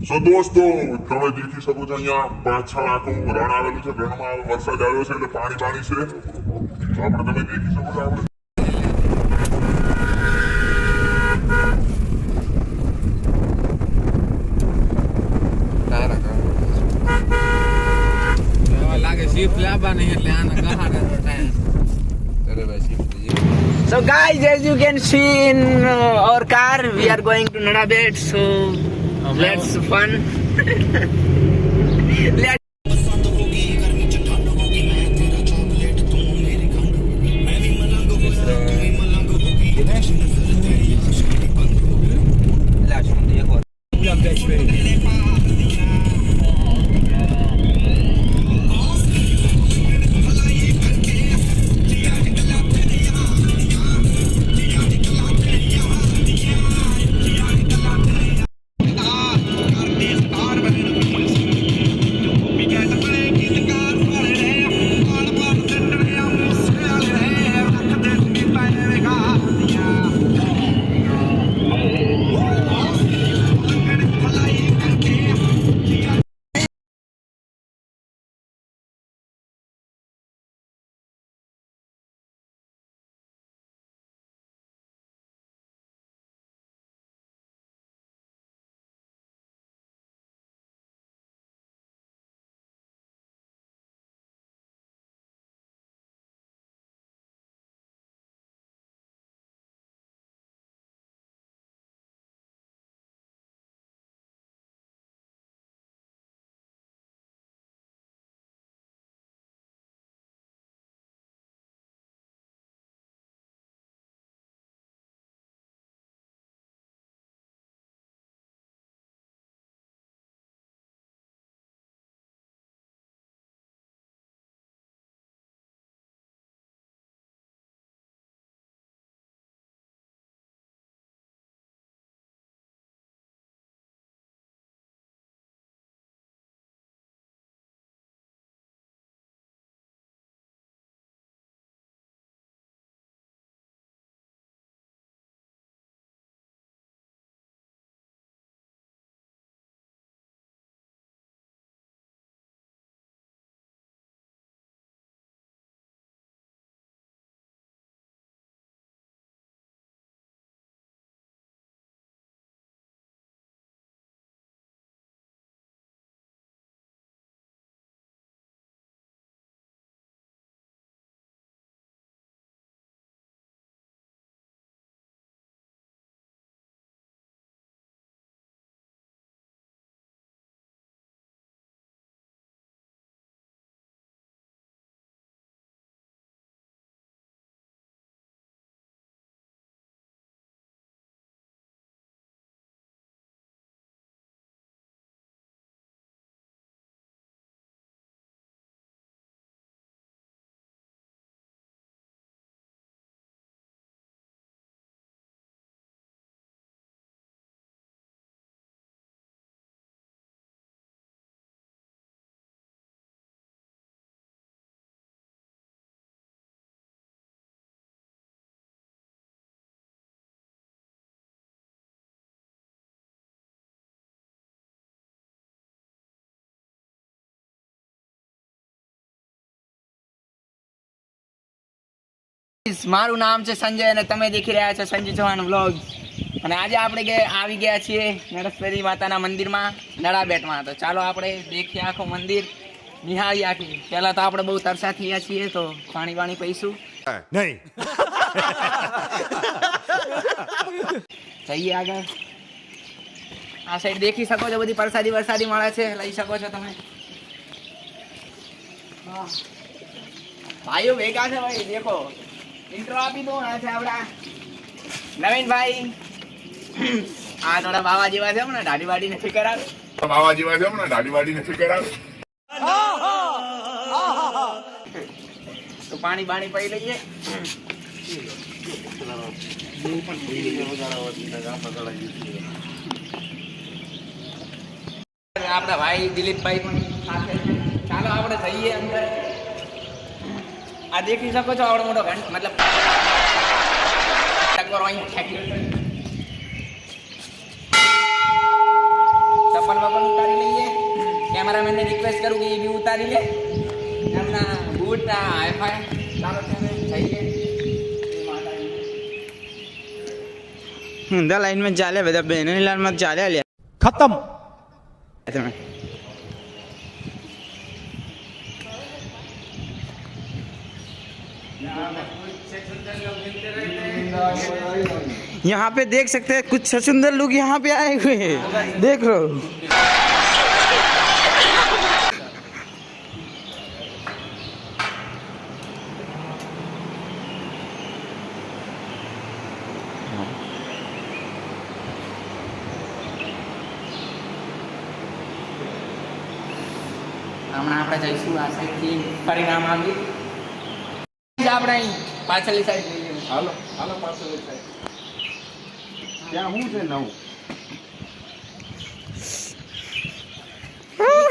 દોસ્તો તમે દેખી શકો છો અહીંયા પાછળ આખું રણ આવેલું છે. રણમાં વરસાદ આવ્યો છે એટલે પાણી છે. આપણે તમે દેખી શકો છો. આપણે So guys, as you can see in our car, we are going to Nadabet. So let's fun. Let's મારું નામ છે સંજય અને તમે દેખી રહ્યા છો સંજય ચૌહાણ વ્લોગ. અને આજે આપણે આવી ગયા છીએ નળેશ્વરી માતાના મંદિરમાં નડાબેટમાં. તો ચાલો આપણે દેખીએ આખું મંદિર, નિહાળી આખી. પહેલા તો આપણે બહુ તરસા થયા છીએ તો પાણી પીશું નહીં. જઈએ આગળ. આ સાઈડ દેખી શકો છો બધી વરસાદી મળે છે, લઈ શકો છો તમે. ભાઈઓ ભેગા છે ભાઈ, દેખો ઇન્ટ્રો આપી દો. આ છે આપડા નવીનભાઈ. આ થોડા બાવા જેવા છે, હમણાં દાઢી વાડી નથી કરાવે. તો પાણી પી લઈએ. આપડા ભાઈ દિલીપભાઈ પણ સાથે. ચાલો આપણે જઈએ અંદર. આ દેખી શકો છો આવડો મોટો ઘંટ, મતલબ અહીંયા ચપ્પલ વપલ ઉતારી લઈએ. કેમેરામેનને રિક્વેસ્ટ કરું કે એ બી ઉતારી લે એમના બૂટ હાઈફાઈ. ચાલો ત્યારે જઈએ. ઊંધા લાઈનમાં ચાલે બધા બહેનોની લાઈનમાં ચાલ્યા લે खत्म। તમે यहाँ पे देख सकते हैं कुछ सुंदर लोग यहाँ पे आए हुए हैं देख लो હમણાં આપણે જઈશું આ સાઈડથી પરિણામ આવી આપણે અહીં પાછળની સાઈડ જઈએ. હાલો હાલો પાછળ થાય ત્યાં હું છે નવું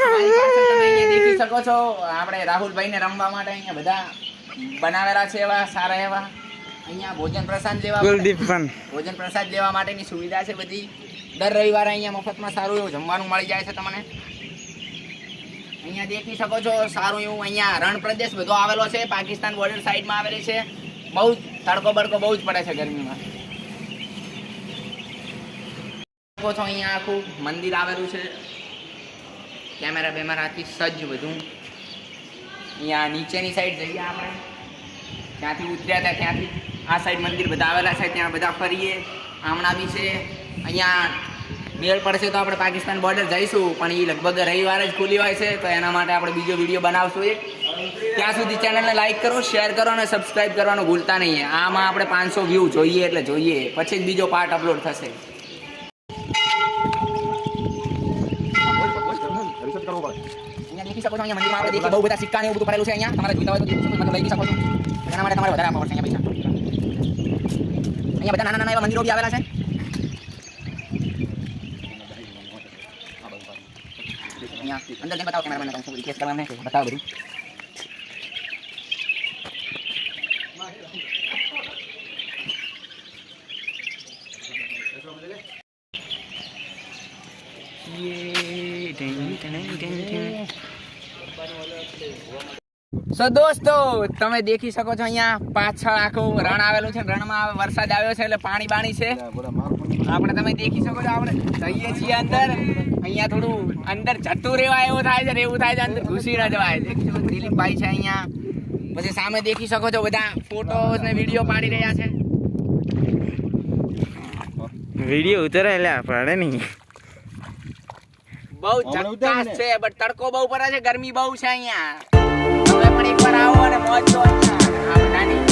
મારી પાછળ તમે અહીંયા દેખી શકો છો આપણે રાહુલભાઈને રમવા માટે અહીંયા બધા બનાવેલા છે એવા સારા એવા અહીંયા ભોજન પ્રસાદ લેવા કુલદીપ પણ ભોજન પ્રસાદ લેવા માટેની સુવિધા છે બધી. દર રવિવારે અહીંયા મફતમાં સારું એવું જમવાનું મળી જાય છે તમને. અહીંયા દેખી શકો છો સારું એવું અહીંયા રણ પ્રદેશ બધો આવેલો છે. પાકિસ્તાન બોર્ડર સાઈડમાં આવેલી છે. બહુ જ તડકો બડકો બહુ જ પડે છે ગરમીમાં. શકો છો અહીંયા આખું મંદિર આવેલું છે. કેમેરા બેમેરાથી સજ્જ બધું. અહીંયા નીચેની સાઈડ જઈએ આપણે. ત્યાંથી ઉતર્યા હતા ત્યાંથી આ સાઈડ મંદિર બધા આવેલા છે ત્યાં બધા ફરીએ. આમણા બી છે. અહીંયા મેળ પડશે તો આપણે પાકિસ્તાન બોર્ડર જઈશું પણ એ લગભગ રવિવારે જ ખુલ્લી હોય છે તો એના માટે આપણે બીજો વિડીયો બનાવશું એક. ત્યાં સુધી ચેનલને લાઈક કરો, શેર કરો અને સબસ્ક્રાઈબ કરવાનું ભૂલતા નહીં. આમાં આપણે 500 વ્યૂ જોઈએ એટલે જોઈએ પછી જ બીજો પાર્ટ અપલોડ થશે. અહીંયા દેખી શકો છો અહીંયા મંદિરમાં આપણે દેખી બહુ બધા સિક્કા ને એવું બધું પડેલું છે. અહીંયા તમારે જોઈતા હોય તો દેખી શકો મતલબ લઈ શકો છો. એના માટે તમારે વધારે આપવા પડશે અહીંયા પૈસા. અહીંયા બધા નાના નાના એવા મંદિરો બી આવેલા છે. અહીંયા અંદર જઈને બતાવો કેમેરામેન તમને શું રિક્વેસ્ટ કરવાને બતાવો બધું. સો દોસ્તો તમે દેખી શકો છો અહીંયા પાછળ આખું રણ આવેલું છે. રણમાં વરસાદ આવ્યો છે એટલે પાણી બાણી છે. આપણે તમે દેખી શકો છો આપણે જઈએ છીએ અંદર. અહીંયા થોડું અંદર જતું રહેવાય એવું થાય છે ને એવું થાય છે અંદર ઘૂસી ન જવાય. દેખી શકો દિલીપભાઈ છે અહીંયા. પછી સામે દેખી શકો છો બધા ફોટોસ ને વિડીયો પાડી રહ્યા છે. વિડીયો ઉતરે એટલે પડે નહીં બહુ જકાસ છે બટ તડકો બહુ પડે છે, ગરમી બહુ છે અહીંયા. તમે પણ એકવાર આવો અને મોજ લો અહીંયા આ બધાની.